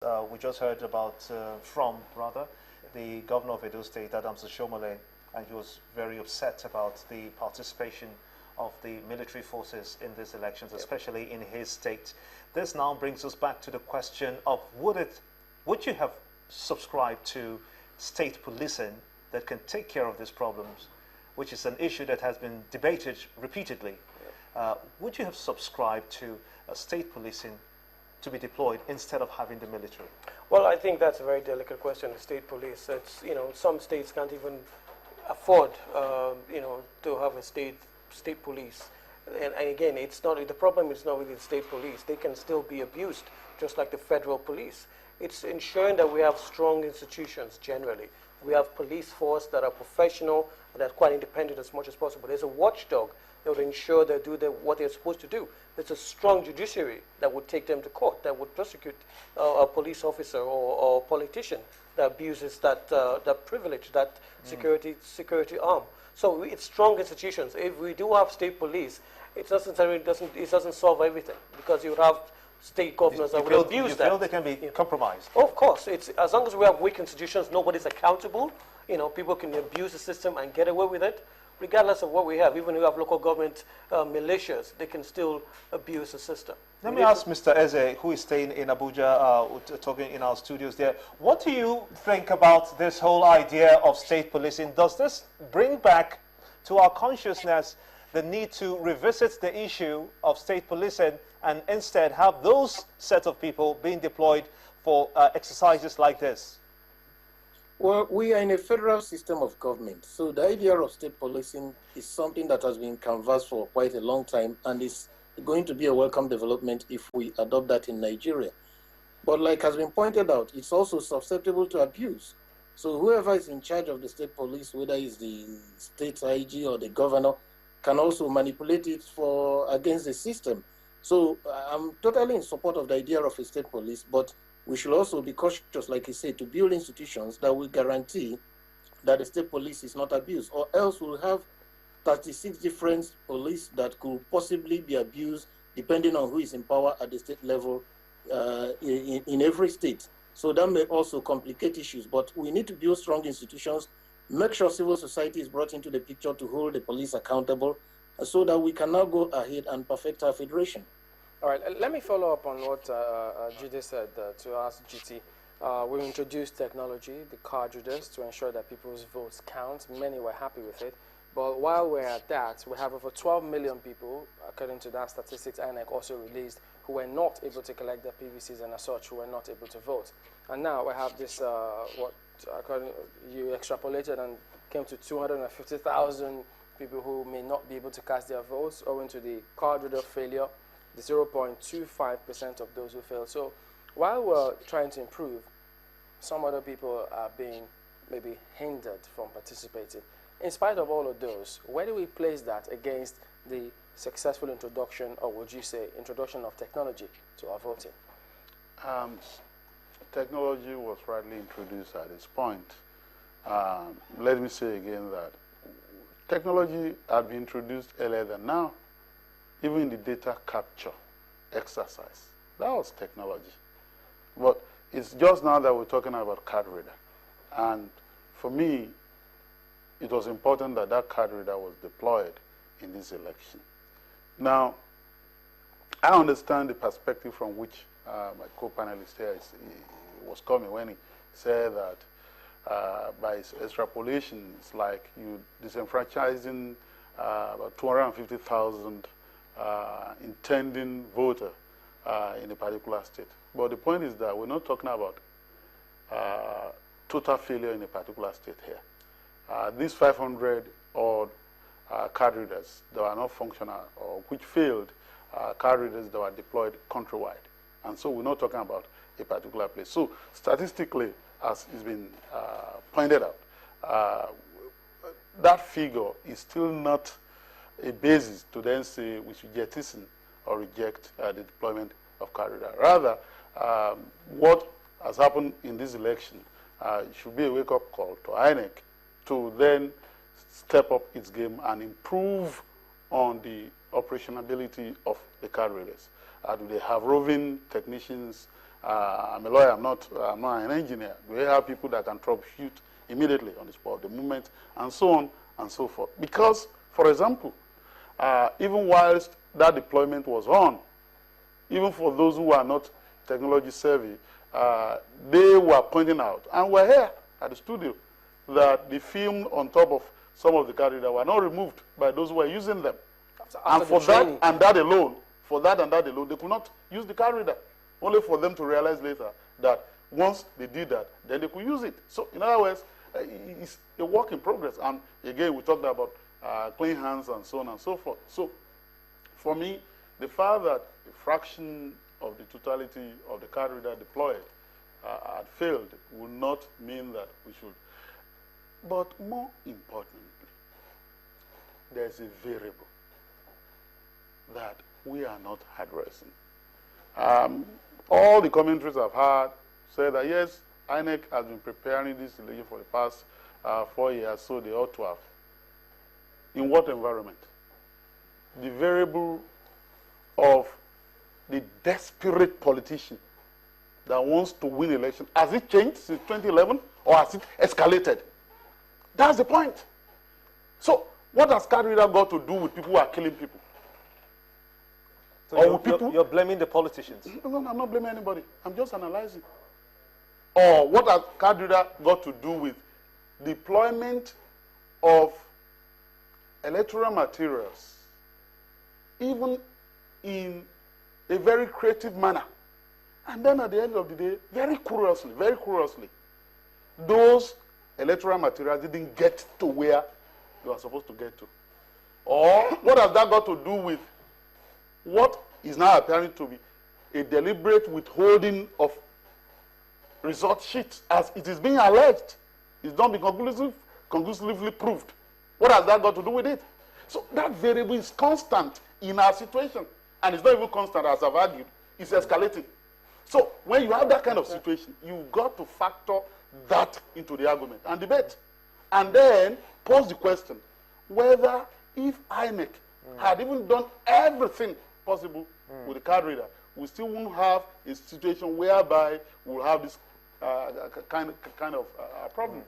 We just heard about the governor of Edo State, Adams Oshomole, and he was very upset about the participation of the military forces in these elections, especially in his state. This now brings us back to the question of would you have subscribed to state policing that can take care of these problems, which is an issue that has been debated repeatedly. Would you have subscribed to state policing to be deployed instead of having the military? Well, I think that's a very delicate question. The state police, it's, some states can't even afford, to have a state police. And again, it's not, the problem is not with the state police. They can still be abused, just like the federal police. It's ensuring that we have strong institutions generally. We have police force that are professional, that are quite independent as much as possible. There's a watchdog that would ensure they do what they're supposed to do. There's a strong judiciary that would take them to court, that would prosecute a police officer or politician that abuses that privilege, that security arm. So it's strong institutions. If we do have state police, it doesn't solve everything, because you have state governors that would abuse that. You feel they can be compromised? Of course. It's, as long as we have weak institutions, nobody's accountable. People can abuse the system and get away with it, regardless of what we have. Even if we have local government militias, they can still abuse the system. Let me ask Mr. Eze, who is staying in Abuja, talking in our studios there. What do you think about this whole idea of state policing? Does this bring back to our consciousness the need to revisit the issue of state policing and instead have those set of people being deployed for exercises like this? Well, we are in a federal system of government, so the idea of state policing is something that has been canvassed for quite a long time and is going to be a welcome development if we adopt that in Nigeria. But like has been pointed out, it's also susceptible to abuse. So whoever is in charge of the state police, whether it's the state IG or the governor, can also manipulate it against the system. So I'm totally in support of the idea of a state police, but we should also be cautious, like you said, to build institutions that will guarantee that the state police is not abused, or else we'll have 36 different police that could possibly be abused depending on who is in power at the state level in every state. So that may also complicate issues, but we need to build strong institutions, make sure civil society is brought into the picture to hold the police accountable, so that we can now go ahead and perfect our federation. All right, let me follow up on what Jide said to ask GT. We introduced technology, the card readers, to ensure that people's votes count. Many were happy with it. But while we're at that, we have over 12 million people, according to that statistics INEC also released, who were not able to collect their PVCs and as such, who were not able to vote. And now we have this, according you extrapolated and came to 250,000 people who may not be able to cast their votes owing to the card reader failure, the 0.25% of those who failed. So while we're trying to improve, some other people are being maybe hindered from participating. In spite of all of those, where do we place that against the successful introduction, or would you say introduction of technology to our voting? Technology was rightly introduced at this point. Let me say again that technology had been introduced earlier than now. Even the data capture exercise, that was technology. But it's just now that we're talking about card reader. And for me, it was important that that card reader was deployed in this election. Now, I understand the perspective from which my co-panelist here was coming when he said that by extrapolation, it's like you disenfranchising about 250,000 intending voter in a particular state. But the point is that we're not talking about total failure in a particular state here. These 500 odd card readers that are not functional or which failed, card readers that were deployed countrywide. And so we're not talking about a particular place. So statistically, as has been pointed out, that figure is still not a basis to then say we should jettison or reject the deployment of card reader. Rather, what has happened in this election should be a wake-up call to INEC to then step up its game and improve on the operationability of the card readers. Do they have roving technicians I'm a lawyer, I'm not an engineer. Do we have people that can troubleshoot immediately on the spot, the movement, and so on and so forth? Because, for example, even whilst that deployment was on, even for those who are not technology savvy, they were pointing out, and we're here at the studio, that the film on top of some of the car readers were not removed by those who were using them. And for that and that alone, they could not use the car reader, only for them to realize later that once they did that, then they could use it. So, in other words, it's a work in progress. And again, we talked about clean hands and so on and so forth. So, for me, the fact that a fraction of the totality of the card reader deployed had failed will not mean that we should. But more importantly, there's a variable that we are not addressing. All the commentaries I've heard say that, yes, INEC has been preparing this election for the past 4 years, so they ought to have. In what environment? The variable of the desperate politician that wants to win election. Has it changed since 2011 or has it escalated? That's the point. So what has card reader got to do with people who are killing people? So you're blaming the politicians? No, I'm not blaming anybody. I'm just analyzing. Or what has card reader got to do with deployment of electoral materials, even in a very creative manner? And then at the end of the day, very curiously, those electoral materials didn't get to where they were supposed to get to. Or what has that got to do with what is now appearing to be a deliberate withholding of result sheets, as it is being alleged? It's not been conclusively proved. What has that got to do with it? So that variable is constant in our situation. And it's not even constant, as I've argued. It's escalating. So when you have that kind of situation, you've got to factor that into the argument and debate. And then pose the question whether if INEC had even done everything possible with the card reader, we still won't have a situation whereby we'll have this kind of problem.